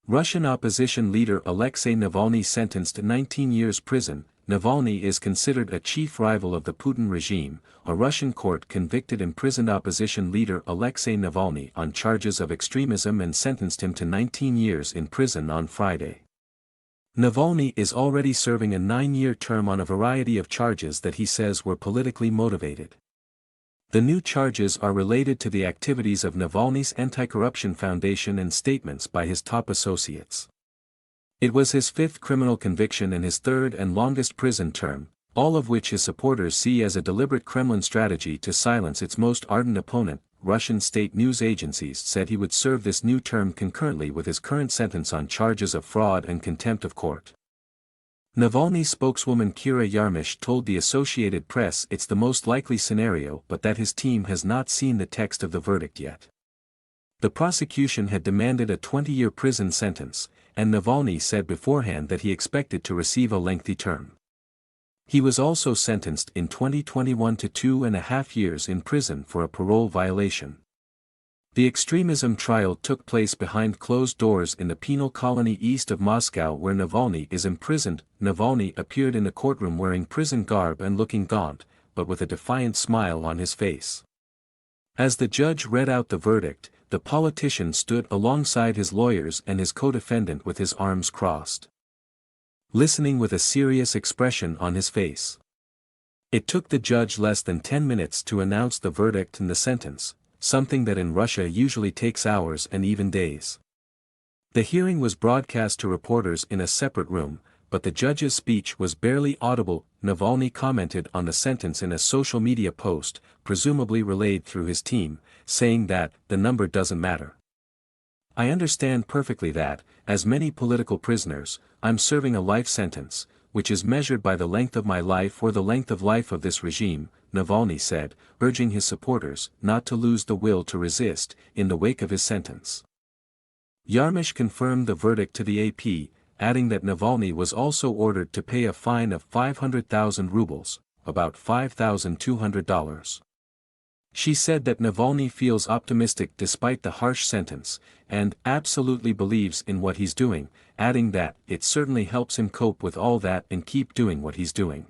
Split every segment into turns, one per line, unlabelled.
Russian opposition leader Alexei Navalny sentenced to 19 years prison. Navalny is considered a chief rival of the Putin regime. A Russian court convicted imprisoned opposition leader Alexei Navalny on charges of extremism and sentenced him to 19 years in prison on Friday. Navalny is already serving a 9-year term on a variety of charges that he says were politically motivated. The new charges are related to the activities of Navalny's anti-corruption foundation and statements by his top associates. It was his 5th criminal conviction and his 3rd and longest prison term, all of which his supporters see as a deliberate Kremlin strategy to silence its most ardent opponent. Russian state news agencies said he would serve this new term concurrently with his current sentence on charges of fraud and contempt of court. Navalny spokeswoman Kira Yarmysh told the Associated Press it's the most likely scenario but that his team has not seen the text of the verdict yet. The prosecution had demanded a 20-year prison sentence, and Navalny said beforehand that he expected to receive a lengthy term. He was also sentenced in 2021 to 2.5 years in prison for a parole violation. The extremism trial took place behind closed doors in the penal colony east of Moscow where Navalny is imprisoned. Navalny appeared in the courtroom wearing prison garb and looking gaunt, but with a defiant smile on his face. As the judge read out the verdict, the politician stood alongside his lawyers and his co-defendant with his arms crossed, listening with a serious expression on his face. It took the judge less than 10 minutes to announce the verdict and the sentence, something that in Russia usually takes hours and even days. The hearing was broadcast to reporters in a separate room, but the judge's speech was barely audible. Navalny commented on the sentence in a social media post, presumably relayed through his team, saying that, "The number doesn't matter. I understand perfectly that, as many political prisoners, I'm serving a life sentence, which is measured by the length of my life or the length of life of this regime," Navalny said, urging his supporters not to lose the will to resist, in the wake of his sentence. Yarmysh confirmed the verdict to the AP, adding that Navalny was also ordered to pay a fine of 500,000 rubles, about $5,200. She said that Navalny feels optimistic despite the harsh sentence, and absolutely believes in what he's doing, adding that it certainly helps him cope with all that and keep doing what he's doing.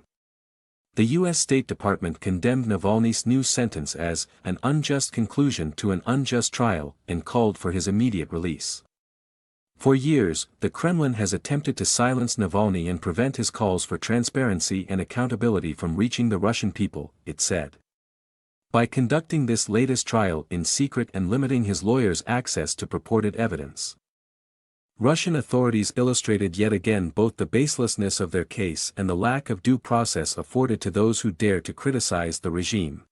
The U.S. State Department condemned Navalny's new sentence as an unjust conclusion to an unjust trial and called for his immediate release. For years, the Kremlin has attempted to silence Navalny and prevent his calls for transparency and accountability from reaching the Russian people, it said. By conducting this latest trial in secret and limiting his lawyers' access to purported evidence, Russian authorities illustrated yet again both the baselessness of their case and the lack of due process afforded to those who dare to criticize the regime.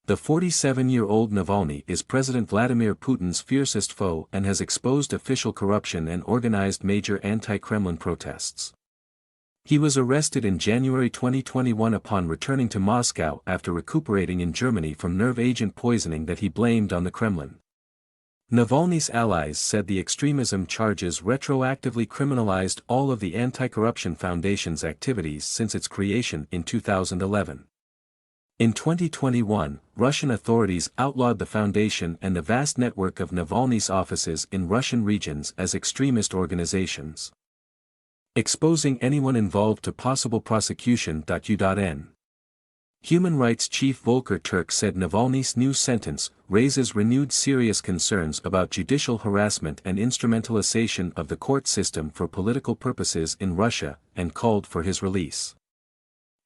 The 47-year-old Navalny is President Vladimir Putin's fiercest foe and has exposed official corruption and organized major anti-Kremlin protests. He was arrested in January 2021 upon returning to Moscow after recuperating in Germany from nerve agent poisoning that he blamed on the Kremlin. Navalny's allies said the extremism charges retroactively criminalized all of the Anti-Corruption Foundation's activities since its creation in 2011. In 2021, Russian authorities outlawed the foundation and the vast network of Navalny's offices in Russian regions as extremist organizations, exposing anyone involved to possible prosecution. UN Human Rights Chief Volker Turk said Navalny's new sentence raises renewed serious concerns about judicial harassment and instrumentalization of the court system for political purposes in Russia, and called for his release.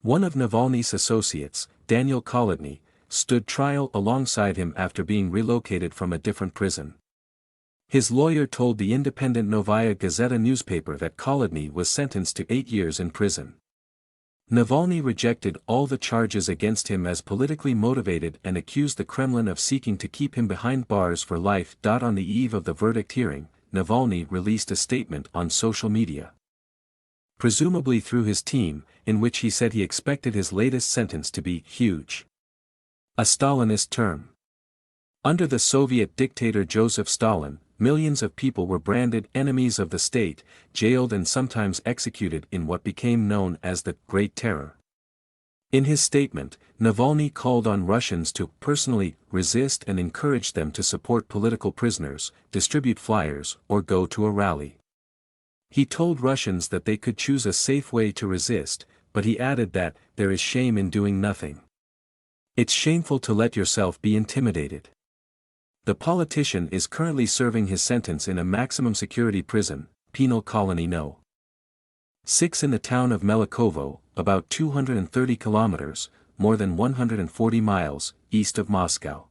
One of Navalny's associates, Daniel Kolodny, stood trial alongside him after being relocated from a different prison. His lawyer told the independent Novaya Gazeta newspaper that Kolodny was sentenced to 8 years in prison. Navalny rejected all the charges against him as politically motivated and accused the Kremlin of seeking to keep him behind bars for life. On the eve of the verdict hearing, Navalny released a statement on social media, presumably through his team, in which he said he expected his latest sentence to be huge. A Stalinist term. Under the Soviet dictator Joseph Stalin, millions of people were branded enemies of the state, jailed and sometimes executed in what became known as the Great Terror. In his statement, Navalny called on Russians to personally resist and encourage them to support political prisoners, distribute flyers, or go to a rally. He told Russians that they could choose a safe way to resist, but he added that there is shame in doing nothing. It's shameful to let yourself be intimidated. The politician is currently serving his sentence in a maximum security prison, Penal Colony No. 6 in the town of Melikovo, about 230 kilometers, more than 140 miles, east of Moscow.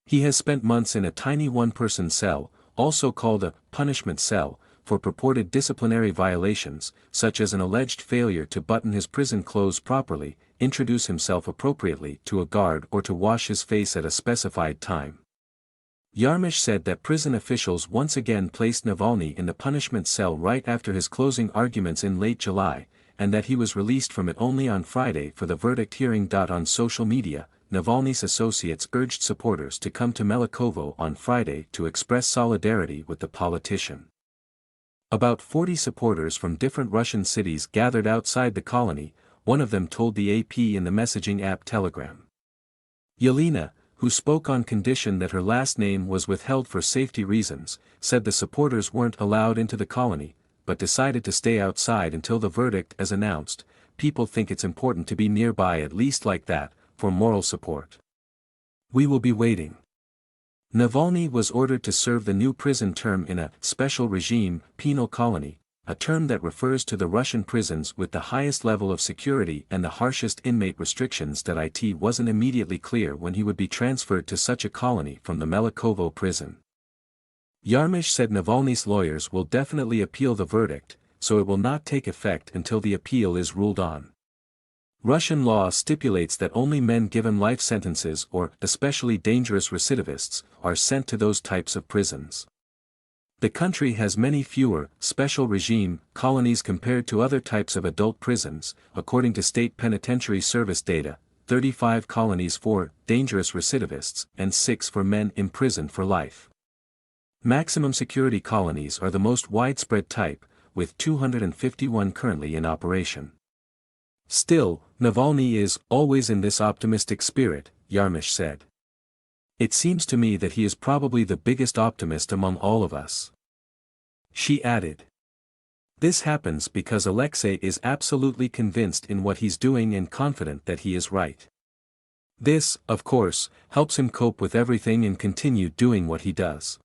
He has spent months in a tiny one-person cell, also called a punishment cell, for purported disciplinary violations, such as an alleged failure to button his prison clothes properly, introduce himself appropriately to a guard or to wash his face at a specified time. Yarmish said that prison officials once again placed Navalny in the punishment cell right after his closing arguments in late July, and that he was released from it only on Friday for the verdict hearing. On social media, Navalny's associates urged supporters to come to Melikovo on Friday to express solidarity with the politician. About 40 supporters from different Russian cities gathered outside the colony, one of them told the AP in the messaging app Telegram. Yelena, who spoke on condition that her last name was withheld for safety reasons, said the supporters weren't allowed into the colony, but decided to stay outside until the verdict is announced. People think it's important to be nearby at least like that, for moral support. We will be waiting. Navalny was ordered to serve the new prison term in a special regime, penal colony, a term that refers to the Russian prisons with the highest level of security and the harshest inmate restrictions. It wasn't immediately clear when he would be transferred to such a colony from the Melikovo prison. Yarmish said Navalny's lawyers will definitely appeal the verdict, so it will not take effect until the appeal is ruled on. Russian law stipulates that only men given life sentences or especially dangerous recidivists are sent to those types of prisons. The country has many fewer special regime colonies compared to other types of adult prisons, according to State Penitentiary Service data, 35 colonies for dangerous recidivists and 6 for men imprisoned for life. Maximum security colonies are the most widespread type, with 251 currently in operation. Still, Navalny is always in this optimistic spirit, Yarmish said. It seems to me that he is probably the biggest optimist among all of us. She added. This happens because Alexei is absolutely convinced in what he's doing and confident that he is right. This, of course, helps him cope with everything and continue doing what he does.